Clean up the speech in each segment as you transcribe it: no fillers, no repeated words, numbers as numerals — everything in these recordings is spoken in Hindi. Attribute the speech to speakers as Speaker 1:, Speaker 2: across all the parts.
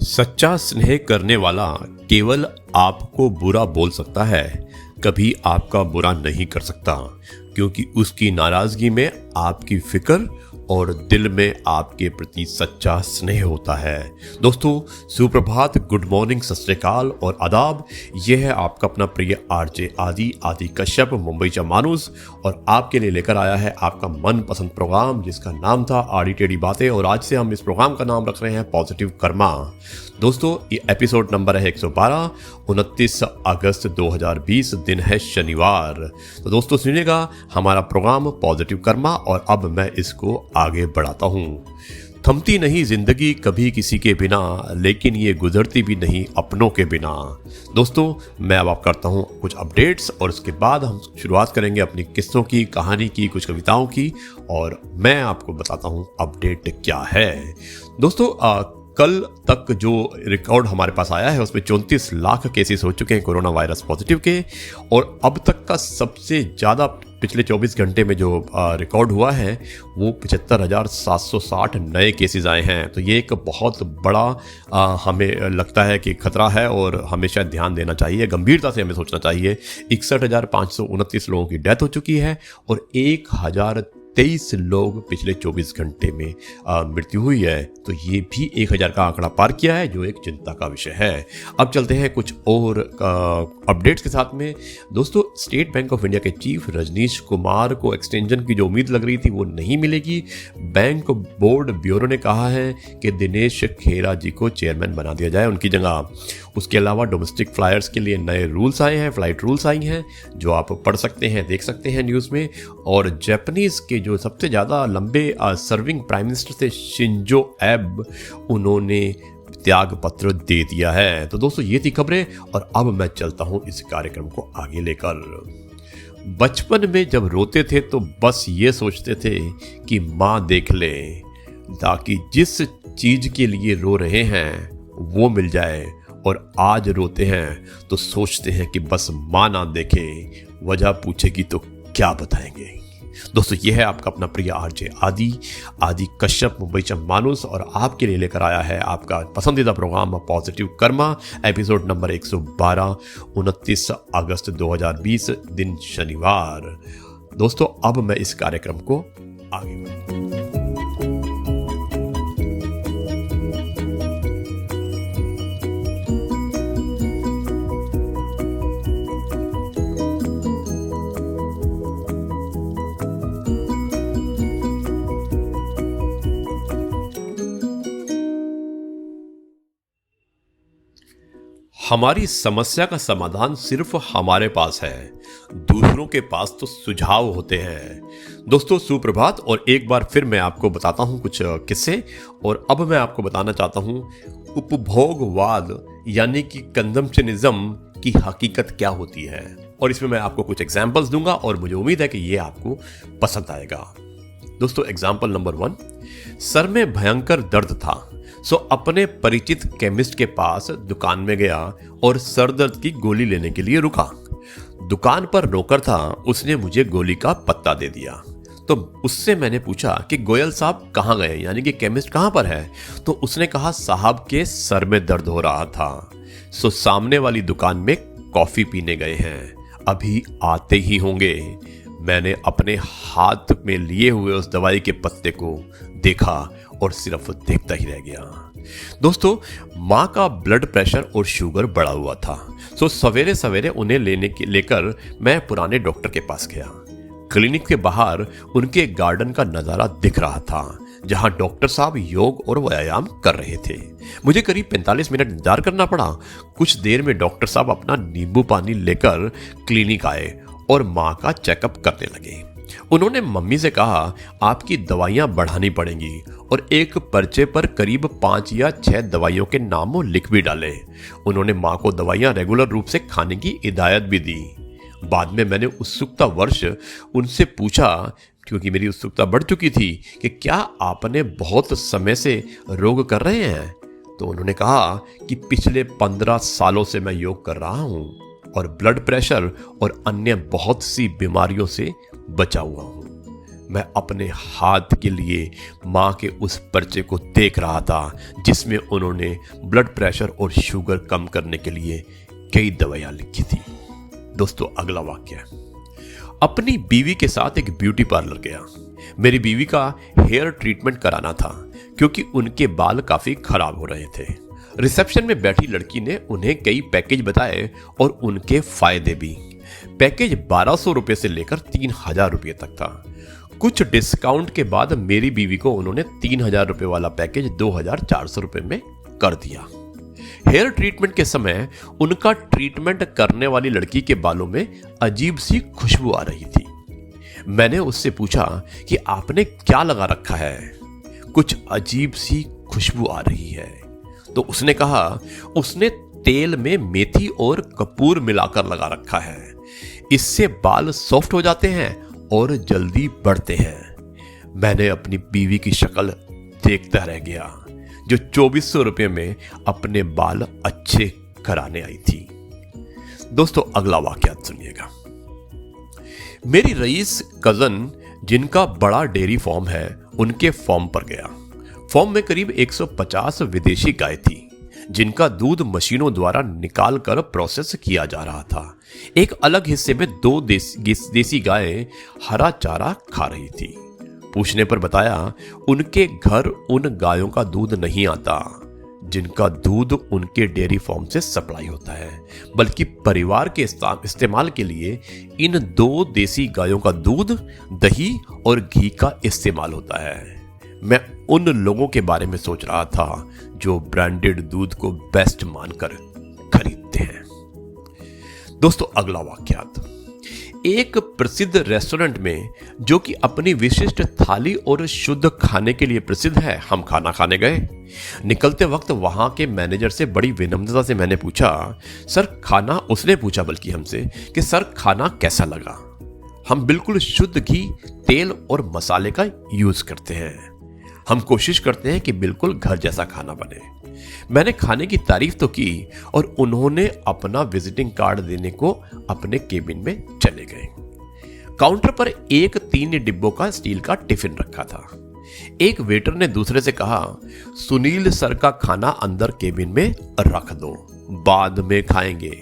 Speaker 1: सच्चा स्नेह करने वाला केवल आपको बुरा बोल सकता है, कभी आपका बुरा नहीं कर सकता, क्योंकि उसकी नाराजगी में आपकी फिक्र और दिल में आपके प्रति सच्चा स्नेह होता है। दोस्तों, सुप्रभात, गुड मॉर्निंग, सत श्री अकाल और आदाब। यह है आपका अपना प्रिय आरजे आदि कश्यप, मुंबई चा मानुस, और आपके लिए लेकर आया है आपका मनपसंद प्रोग्राम जिसका नाम था आड़ी टेढ़ी बातें। और आज से हम इस प्रोग्राम का नाम रख रहे हैं पॉजिटिव कर्मा। दोस्तों, ये एपिसोड नंबर है 112, 29 अगस्त 2020, दिन है शनिवार। तो दोस्तों सुनिएगा हमारा प्रोग्राम पॉजिटिव कर्मा, और अब मैं इसको आगे बढ़ाता हूँ। थमती नहीं जिंदगी कभी किसी के बिना, लेकिन ये गुजरती भी नहीं अपनों के बिना। दोस्तों, मैं अब करता हूँ कुछ अपडेट्स, और उसके बाद हम शुरुआत करेंगे अपनी किस्सों की, कहानी की, कुछ कविताओं की, और मैं आपको बताता हूँ अपडेट क्या है। दोस्तों, कल तक जो रिकॉर्ड हमारे पास आया है उसमें 34 लाख केसेस हो चुके हैं कोरोना वायरस पॉजिटिव के, और अब तक का सबसे ज़्यादा पिछले 24 घंटे में जो रिकॉर्ड हुआ है वो 75,760 नए केसेस आए हैं। तो ये एक बहुत बड़ा हमें लगता है कि खतरा है, और हमें शायद ध्यान देना चाहिए, गंभीरता से हमें सोचना चाहिए। 61,529 लोगों की डेथ हो चुकी है, और 1,023 लोग पिछले 24 घंटे में मृत्यु हुई है। तो ये भी 1,000 का आंकड़ा पार किया है, जो एक चिंता का विषय है। अब चलते हैं कुछ और अपडेट्स के साथ में। दोस्तों, स्टेट बैंक ऑफ इंडिया के चीफ रजनीश कुमार को एक्सटेंशन की जो उम्मीद लग रही थी वो नहीं मिलेगी। बैंक बोर्ड ब्यूरो ने कहा है कि दिनेश खेरा जी को चेयरमैन बना दिया जाए उनकी जगह। उसके अलावा डोमेस्टिक फ्लायर्स के लिए नए रूल्स आए हैं, फ्लाइट रूल्स आई हैं, जो आप पढ़ सकते हैं, देख सकते हैं न्यूज़ में। और जापानीज़ के जो सबसे ज़्यादा लंबे सर्विंग प्राइम मिनिस्टर थे शिंजो एब, उन्होंने त्याग पत्र दे दिया है। तो दोस्तों, ये थी खबरें, और अब मैं चलता हूँ इस कार्यक्रम को आगे लेकर। बचपन में जब रोते थे तो बस ये सोचते थे कि माँ देख ले, ताकि जिस चीज़ के लिए रो रहे हैं वो मिल जाए। और आज रोते हैं तो सोचते हैं कि बस माँ ना देखे, वजह पूछेगी तो क्या बताएंगे। दोस्तों, ये है आपका अपना प्रिय आरजे आदि कश्यप, मुंबई चा मानुस, और आपके लिए लेकर आया है आपका पसंदीदा program positive karma, episode number 112, 29 अगस्त 2020, दिन शनिवार। दोस्तों, अब मैं इस कार्यक्रम को आगे बढ़ाऊं। हमारी समस्या का समाधान सिर्फ हमारे पास है, दूसरों के पास तो सुझाव होते हैं। दोस्तों, सुप्रभात, और एक बार फिर मैं आपको बताता हूं कुछ किस्से। और अब मैं आपको बताना चाहता हूं उपभोगवाद यानी कि कंजम्पशनिज्म की हकीकत क्या होती है, और इसमें मैं आपको कुछ एग्जाम्पल्स दूंगा, और मुझे उम्मीद है कि ये आपको पसंद आएगा। दोस्तों, एग्जाम्पल नंबर 1, सर में भयंकर दर्द था, सो अपने परिचित केमिस्ट के पास दुकान में गया और सर दर्द की गोली लेने के लिए रुका। दुकान पर नौकर था, उसने मुझे गोली का पत्ता दे दिया। तो उससे मैंने पूछा कि गोयल साहब कहाँ गए, यानी कि केमिस्ट कहाँ पर है। तो उसने कहा साहब के सर में दर्द हो रहा था, सो सामने वाली दुकान में कॉफी पीने गए हैं, अभी आते ही होंगे। मैंने अपने हाथ में लिए हुए उस दवाई के पत्ते को देखा और सिर्फ देखता ही रह गया। दोस्तों, माँ का ब्लड प्रेशर और शुगर बढ़ा हुआ था, सो सवेरे सवेरे उन्हें लेकर मैं पुराने डॉक्टर के पास गया। क्लिनिक के बाहर उनके गार्डन का नज़ारा दिख रहा था, जहां डॉक्टर साहब योग और व्यायाम कर रहे थे। मुझे करीब 45 मिनट इंतजार करना पड़ा। कुछ देर में डॉक्टर साहब अपना नींबू पानी लेकर क्लिनिक आए और माँ का चेकअप करने लगे। उन्होंने मम्मी से कहा आपकी दवाइयाँ बढ़ानी पड़ेंगी, और एक पर्चे पर करीब 5 या 6 दवाइयों के नाम लिख भी डाले। उन्होंने माँ को दवाइयाँ रेगुलर रूप से खाने की हिदायत भी दी। बाद में मैंने उत्सुकता वर्ष उनसे पूछा, क्योंकि मेरी उत्सुकता बढ़ चुकी थी, कि क्या आपने बहुत समय से रोग कर रहे हैं। तो उन्होंने कहा कि पिछले 15 सालों से मैं योग कर रहा हूँ, और ब्लड प्रेशर और अन्य बहुत सी बीमारियों से बचा हुआ हूँ। मैं अपने हाथ के लिए माँ के उस पर्चे को देख रहा था जिसमें उन्होंने ब्लड प्रेशर और शुगर कम करने के लिए कई दवाइयाँ लिखी थी। दोस्तों, अगला वाक्य है, अपनी बीवी के साथ एक ब्यूटी पार्लर गया। मेरी बीवी का हेयर ट्रीटमेंट कराना था क्योंकि उनके बाल काफी खराब हो रहे थे। रिसेप्शन में बैठी लड़की ने उन्हें कई पैकेज बताए और उनके फायदे भी। पैकेज 1200 रुपये से लेकर 3000 रुपये तक था। कुछ डिस्काउंट के बाद मेरी बीवी को उन्होंने 3000 रुपये वाला पैकेज 2400 रुपये में कर दिया। हेयर ट्रीटमेंट के समय उनका ट्रीटमेंट करने वाली लड़की के बालों में अजीब सी खुशबू आ रही थी। मैंने उससे पूछा कि आपने क्या लगा रखा है, कुछ अजीब सी खुशबू आ रही है। तो उसने कहा उसने तेल में मेथी और कपूर मिलाकर लगा रखा है, इससे बाल सॉफ्ट हो जाते हैं और जल्दी बढ़ते हैं। मैंने अपनी बीवी की शक्ल देखता रह गया जो 2400 रुपये में अपने बाल अच्छे कराने आई थी। दोस्तों, अगला वाकया सुनिएगा। मेरी रईस कजन जिनका बड़ा डेयरी फार्म है, उनके फार्म पर गया। फार्म में करीब 150 विदेशी गाय थी जिनका दूध मशीनों द्वारा निकाल कर प्रोसेस किया जा रहा था। एक अलग हिस्से में 2 देसी गायें हरा चारा खा रही थी। पूछने पर बताया उनके घर उन गायों का दूध नहीं आता जिनका दूध उनके डेयरी फार्म से सप्लाई होता है, बल्कि परिवार के इस्तेमाल के लिए इन 2 देसी गायों का दूध, दही और घी का इस्तेमाल होता है। मैं उन लोगों के बारे में सोच रहा था जो ब्रांडेड दूध को बेस्ट मानकर खरीदते हैं। दोस्तों, अगला वाक्यात, एक प्रसिद्ध रेस्टोरेंट में जो कि अपनी विशिष्ट थाली और शुद्ध खाने के लिए प्रसिद्ध है, हम खाना खाने गए। निकलते वक्त वहां के मैनेजर से बड़ी विनम्रता से मैंने पूछा, सर खाना, उसने पूछा बल्कि हमसे कि सर खाना कैसा लगा। हम बिल्कुल शुद्ध घी, तेल और मसाले का यूज करते हैं। हम कोशिश करते हैं कि बिल्कुल घर जैसा खाना बने। मैंने खाने की तारीफ तो की और उन्होंने अपना विजिटिंग कार्ड देने को अपने केबिन में चले गए। काउंटर पर एक 3 डिब्बों का स्टील का टिफिन रखा था। एक वेटर ने दूसरे से कहा, सुनील सर का खाना अंदर केबिन में रख दो, बाद में खाएंगे।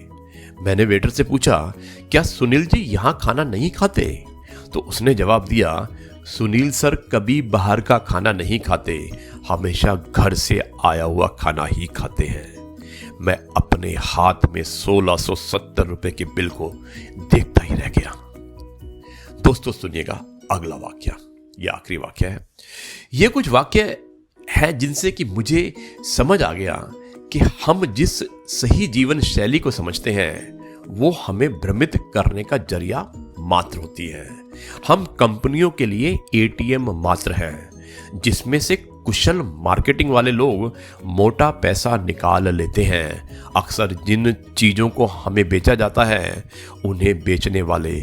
Speaker 1: मैंने वेटर से पूछा, क्या सुनील जी यहां खाना नहीं खाते? तो उसने जवाब दिया, सुनील सर कभी बाहर का खाना नहीं खाते, हमेशा घर से आया हुआ खाना ही खाते हैं। मैं अपने हाथ में 1670 रुपए के बिल को देखता ही रह गया। दोस्तों, सुनिएगा अगला वाक्य, ये आखिरी वाक्य है। ये कुछ वाक्य है जिनसे कि मुझे समझ आ गया कि हम जिस सही जीवन शैली को समझते हैं वो हमें भ्रमित करने का जरिया मात्र होती है। हम कंपनियों के लिए एटीएम मात्र हैं जिसमें से कुशल मार्केटिंग वाले लोग मोटा पैसा निकाल लेते हैं। अक्सर जिन चीजों को हमें बेचा जाता है उन्हें बेचने वाले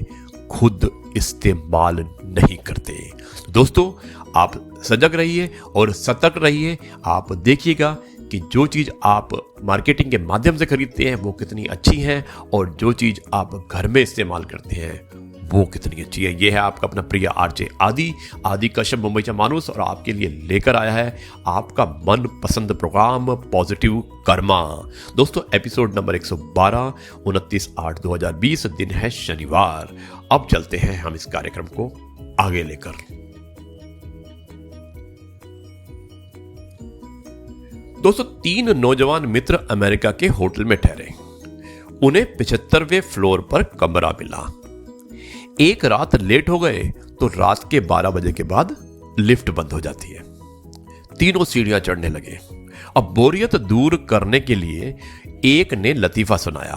Speaker 1: खुद इस्तेमाल नहीं करते। दोस्तों, आप सजग रहिए और सतर्क रहिए। आप देखिएगा कि जो चीज़ आप मार्केटिंग के माध्यम से खरीदते हैं वो कितनी अच्छी है और जो चीज़ आप घर में इस्तेमाल करते हैं वो कितनी अच्छी है। ये है आपका अपना प्रिय आरजे आदि कश्यप मुंबईचा माणूस, और आपके लिए लेकर आया है आपका मन पसंद प्रोग्राम पॉजिटिव कर्मा। दोस्तों, एपिसोड नंबर 112, 29/8/2020, दिन है शनिवार। अब चलते हैं हम इस कार्यक्रम को आगे लेकर। दोस्तों, 3 नौजवान मित्र अमेरिका के होटल में ठहरे। उन्हें 75वें फ्लोर पर कमरा मिला। एक रात लेट हो गए तो रात के 12 बजे के बाद लिफ्ट बंद हो जाती है। तीनों सीढ़ियां चढ़ने लगे। अब बोरियत दूर करने के लिए एक ने लतीफा सुनाया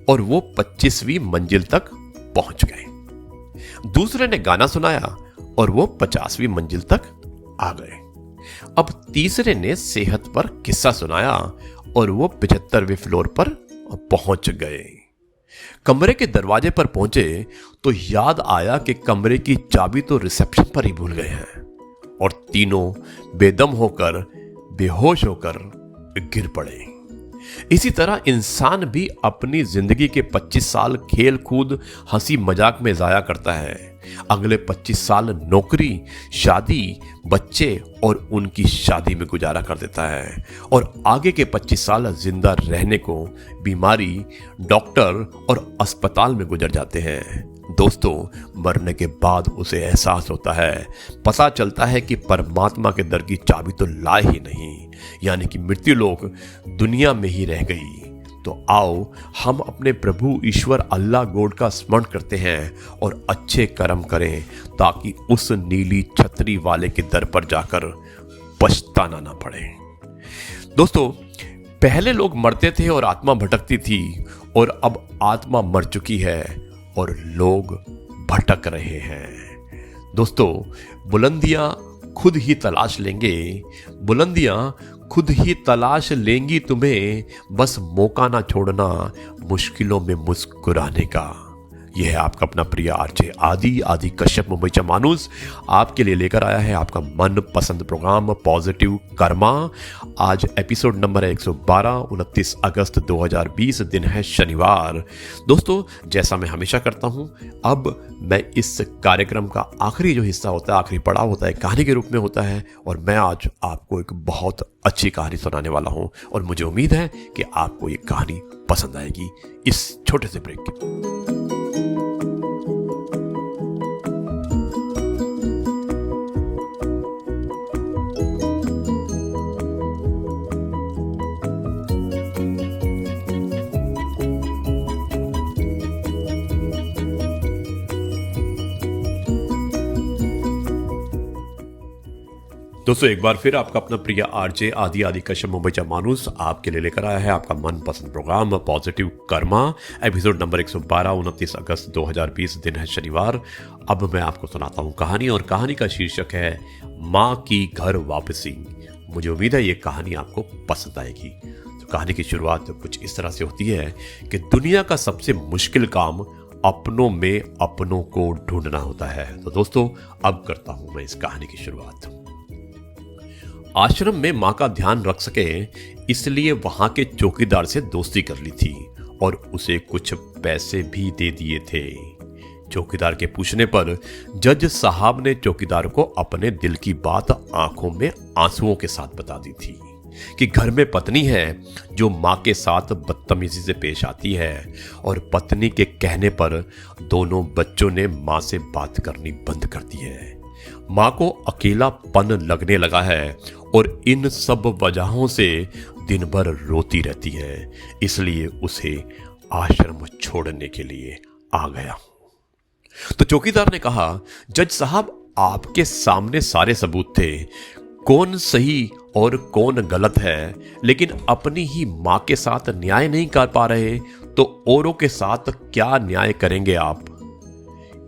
Speaker 1: और वो 25वीं मंजिल तक पहुंच गए। दूसरे ने गाना सुनाया और वो 50वीं मंजिल तक आ गए। अब तीसरे ने सेहत पर किस्सा सुनाया और वो 75वें फ्लोर पर पहुंच गए। कमरे के दरवाजे पर पहुंचे तो याद आया कि कमरे की चाबी तो रिसेप्शन पर ही भूल गए हैं, और तीनों बेदम होकर, बेहोश होकर गिर पड़े। इसी तरह इंसान भी अपनी जिंदगी के 25 साल खेल कूद, हंसी मजाक में जाया करता है, अगले 25 साल नौकरी, शादी, बच्चे और उनकी शादी में गुजारा कर देता है और आगे के 25 साल जिंदा रहने को बीमारी, डॉक्टर और अस्पताल में गुजर जाते हैं। दोस्तों, मरने के बाद उसे एहसास होता है, पता चलता है कि परमात्मा के दर की चाबी तो लाए ही नहीं, यानी कि मृत्यु लोक दुनिया में ही रह गई। तो आओ हम अपने प्रभु ईश्वर अल्लाह गॉड का स्मरण करते हैं और अच्छे कर्म करें ताकि उस नीली छतरी वाले के दर पर जाकर पछताना ना पड़े। दोस्तों, पहले लोग मरते थे और आत्मा भटकती थी और अब आत्मा मर चुकी है और लोग भटक रहे हैं। दोस्तों, बुलंदियां खुद ही तलाश लेंगे, बुलंदियां खुद ही तलाश लेंगी तुम्हें, बस मौका ना छोड़ना मुश्किलों में मुस्कुराने का। यह है आपका अपना प्रिय आरजे आदि कश्यप मुंबईचा माणूस आपके लिए लेकर आया है आपका मनपसंद प्रोग्राम पॉजिटिव कर्मा। आज एपिसोड नंबर है 112, 29 अगस्त 2020, दिन है शनिवार। दोस्तों, जैसा मैं हमेशा करता हूं, अब मैं इस कार्यक्रम का आखिरी जो हिस्सा होता है, आखिरी पड़ाव होता है, कहानी के रूप में होता है और मैं आज आपको एक बहुत अच्छी कहानी सुनाने वाला हूं और मुझे उम्मीद है कि आपको ये कहानी पसंद आएगी इस छोटे से ब्रेक के। दोस्तों, एक बार फिर आपका अपना प्रिय आरजे आदि कश्यप मुंबईचा माणूस आपके लिए लेकर आया है आपका मनपसंद program positive karma, episode number 112, 29 अगस्त 2020, दिन है शनिवार। अब मैं आपको सुनाता हूँ कहानी और कहानी का शीर्षक है माँ की घर वापसी। मुझे उम्मीद है ये कहानी आपको पसंद आएगी। तो कहानी की शुरुआत कुछ इस तरह से होती है कि दुनिया का सबसे मुश्किल काम अपनों में अपनों को ढूंढना होता है। तो दोस्तों, अब करता हूं मैं इस कहानी की शुरुआत। आश्रम में मां का ध्यान रख सके इसलिए वहां के चौकीदार से दोस्ती कर ली थी और उसे कुछ पैसे भी दे दिए थे। चौकीदार के पूछने पर जज साहब ने चौकीदार को अपने दिल की बात आंखों में आंसुओं के साथ बता दी थी कि घर में पत्नी है जो मां के साथ बदतमीजी से पेश आती है और पत्नी के कहने पर दोनों बच्चों ने मां से बात करनी बंद कर दी है। मां को अकेलापन लगने लगा है और इन सब वजहों से दिन भर रोती रहती है, इसलिए उसे आश्रम छोड़ने के लिए आ गया। तो चौकीदार ने कहा, जज साहब, आपके सामने सारे सबूत थे, कौन सही और कौन गलत है, लेकिन अपनी ही मां के साथ न्याय नहीं कर पा रहे तो औरों के साथ क्या न्याय करेंगे आप।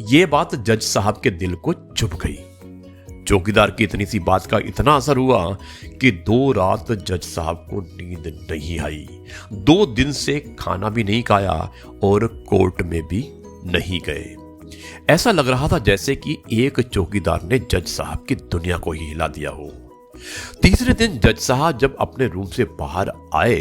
Speaker 1: ये बात जज साहब के दिल को चुभ गई। चौकीदार की इतनी सी बात का इतना असर हुआ कि 2 रात जज साहब को नींद नहीं आई, 2 दिन से खाना भी नहीं खाया और कोर्ट में भी नहीं गए। ऐसा लग रहा था जैसे कि एक चौकीदार ने जज साहब की दुनिया को ही हिला दिया हो। तीसरे दिन जज साहब जब अपने रूम से बाहर आए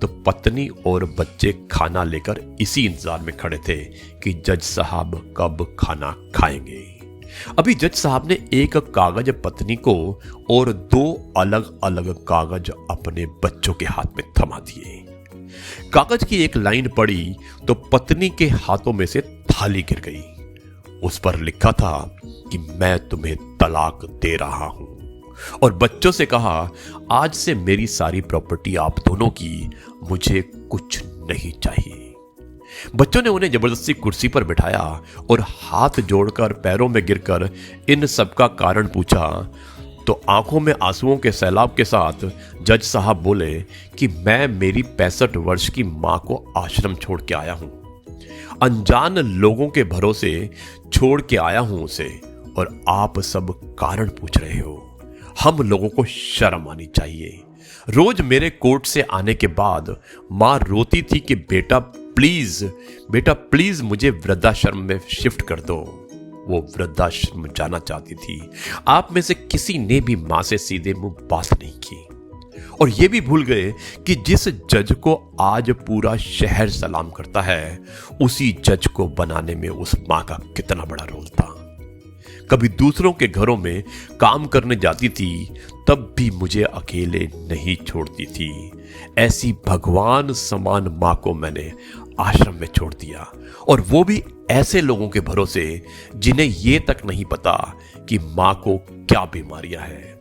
Speaker 1: तो पत्नी और बच्चे खाना लेकर इसी इंतजार में खड़े थे कि जज साहब कब खाना खाएंगे। अभी जज साहब ने एक कागज पत्नी को और 2 अलग अलग कागज अपने बच्चों के हाथ में थमा दिए। कागज की एक लाइन पड़ी तो पत्नी के हाथों में से थाली गिर गई। उस पर लिखा था कि मैं तुम्हें तलाक दे रहा हूं और बच्चों से कहा, आज से मेरी सारी प्रॉपर्टी आप दोनों की, मुझे कुछ नहीं चाहिए। बच्चों ने उन्हें जबरदस्ती कुर्सी पर बिठाया और हाथ जोड़कर पैरों में गिरकर इन सब का कारण पूछा तो आंखों में आंसुओं के सैलाब के साथ जज साहब बोले कि मैं मेरी 65 वर्ष की मां को आश्रम छोड़ के आया हूं, अनजान लोगों के भरोसे छोड़ के आया हूं उसे, और आप सब कारण पूछ रहे हो। हम लोगों को शर्म आनी चाहिए। रोज मेरे कोर्ट से आने के बाद मां रोती थी कि बेटा प्लीज मुझे वृद्धाश्रम में शिफ्ट कर दो। वो वृद्धाश्रम जाना चाहती थी। आप में से किसी ने भी मां से सीधे मुंह बात नहीं की और ये भी भूल गए कि जिस जज को आज पूरा शहर सलाम करता है, उसी जज को बनाने में उस मां का कितना बड़ा रोल था। कभी दूसरों के घरों में काम करने जाती थी, तब भी मुझे अकेले नहीं छोड़ती थी। ऐसी भगवान समान माँ को मैंने आश्रम में छोड़ दिया, और वो भी ऐसे लोगों के भरोसे जिन्हें ये तक नहीं पता कि माँ को क्या बीमारियां हैं।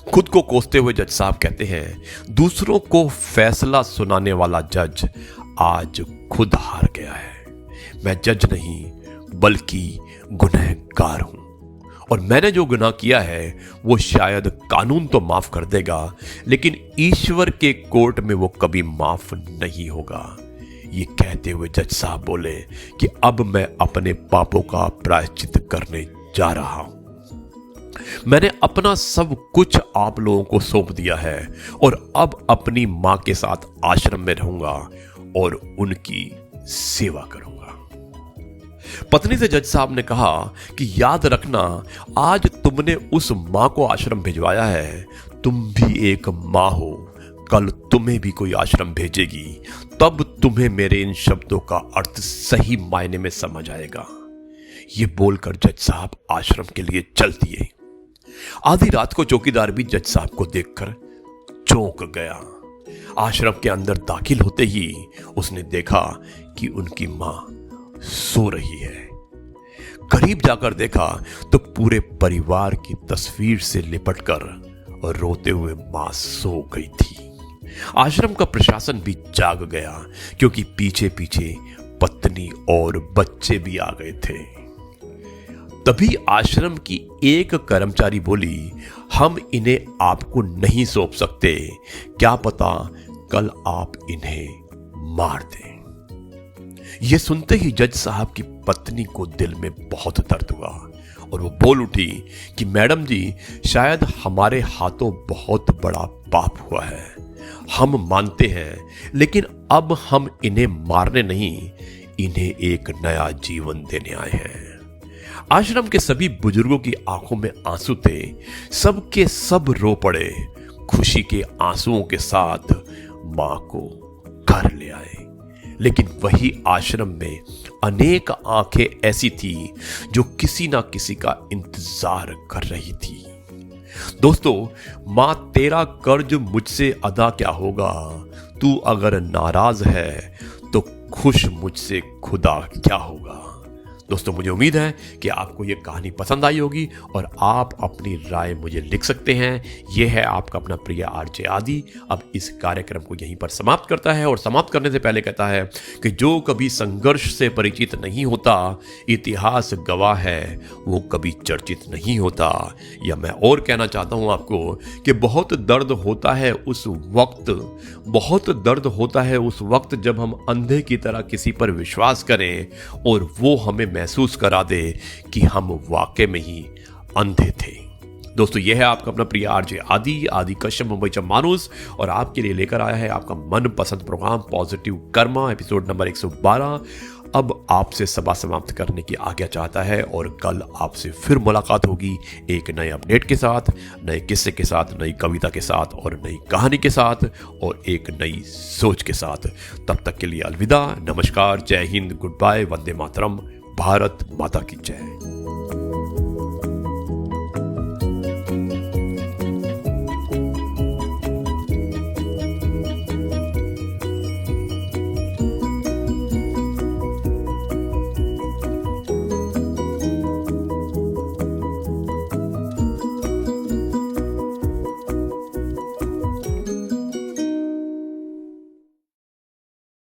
Speaker 1: खुद को कोसते हुए जज साहब कहते हैं, दूसरों को फैसला सुनाने वाला जज आज खुद हार गया है। मैं जज नहीं बल्कि गुनहगार हूं, और मैंने जो गुनाह किया है वो शायद कानून तो माफ कर देगा, लेकिन ईश्वर के कोर्ट में वो कभी माफ नहीं होगा। ये कहते हुए जज साहब बोले कि अब मैं अपने पापों का प्रायश्चित करने जा रहा हूं। मैंने अपना सब कुछ आप लोगों को सौंप दिया है, और अब अपनी मां के साथ आश्रम में रहूंगा और उनकी सेवा करूंगा। पत्नी से जज साहब ने कहा कि याद रखना, आज तुमने उस मां को आश्रम भिजवाया है, तुम भी एक मां हो, कल तुम्हें भी कोई आश्रम भेजेगी, तब तुम्हें मेरे इन शब्दों का अर्थ सही मायने में समझ आएगा। ये बोलकर जज साहब आश्रम के लिए चल दिए। आधी रात को चौकीदार भी जज साहब को देखकर चौंक गया। आश्रम के अंदर दाखिल होते ही उसने देखा कि उनकी मां सो रही है। करीब जाकर देखा तो पूरे परिवार की तस्वीर से लिपटकर और रोते हुए मां सो गई थी। आश्रम का प्रशासन भी जाग गया, क्योंकि पीछे पीछे पत्नी और बच्चे भी आ गए थे। तभी आश्रम की एक कर्मचारी बोली, हम इन्हें आपको नहीं सौंप सकते, क्या पता कल आप इन्हें मार दें। यह सुनते ही जज साहब की पत्नी को दिल में बहुत दर्द हुआ, और वो बोल उठी कि मैडम जी, शायद हमारे हाथों बहुत बड़ा पाप हुआ है, हम मानते हैं, लेकिन अब हम इन्हें मारने नहीं, इन्हें एक नया जीवन देने आए हैं। आश्रम के सभी बुजुर्गों की आंखों में आंसू थे, सबके सब रो पड़े। खुशी के आंसुओं के साथ मां को घर ले आए, लेकिन वही आश्रम में अनेक आंखें ऐसी थी जो किसी ना किसी का इंतजार कर रही थी। दोस्तों, मां तेरा कर्ज मुझसे अदा क्या होगा, तू अगर नाराज है तो खुश मुझसे खुदा क्या होगा। दोस्तों, मुझे उम्मीद है कि आपको ये कहानी पसंद आई होगी, और आप अपनी राय मुझे लिख सकते हैं। यह है आपका अपना प्रिय आरजे आदि। अब इस कार्यक्रम को यहीं पर समाप्त करता है, और समाप्त करने से पहले कहता है कि जो कभी संघर्ष से परिचित नहीं होता, इतिहास गवाह है, वो कभी चर्चित नहीं होता। या मैं और कहना चाहता हूं आपको कि बहुत दर्द होता है उस वक्त जब हम अंधे की तरह किसी पर विश्वास करें और वो हमें महसूस करा दे कि हम वाकई में ही अंधे थे। दोस्तों, यह है आपका अपना प्रिय आरजे आदि कश्यप, मुंबईचा माणूस, और आपके लिए लेकर आया है आपका मनपसंद program positive karma, episode number 112। अब आपसे सभा समाप्त करने की आज्ञा चाहता है, और कल आपसे फिर मुलाकात होगी एक नए अपडेट के साथ, नए किस्से के साथ, नई कविता के साथ, और नई कहानी के साथ, और एक नई सोच के साथ। तब तक के लिए अलविदा, नमस्कार, जय हिंद, गुड बाय, वंदे मातरम, भारत माता की जय।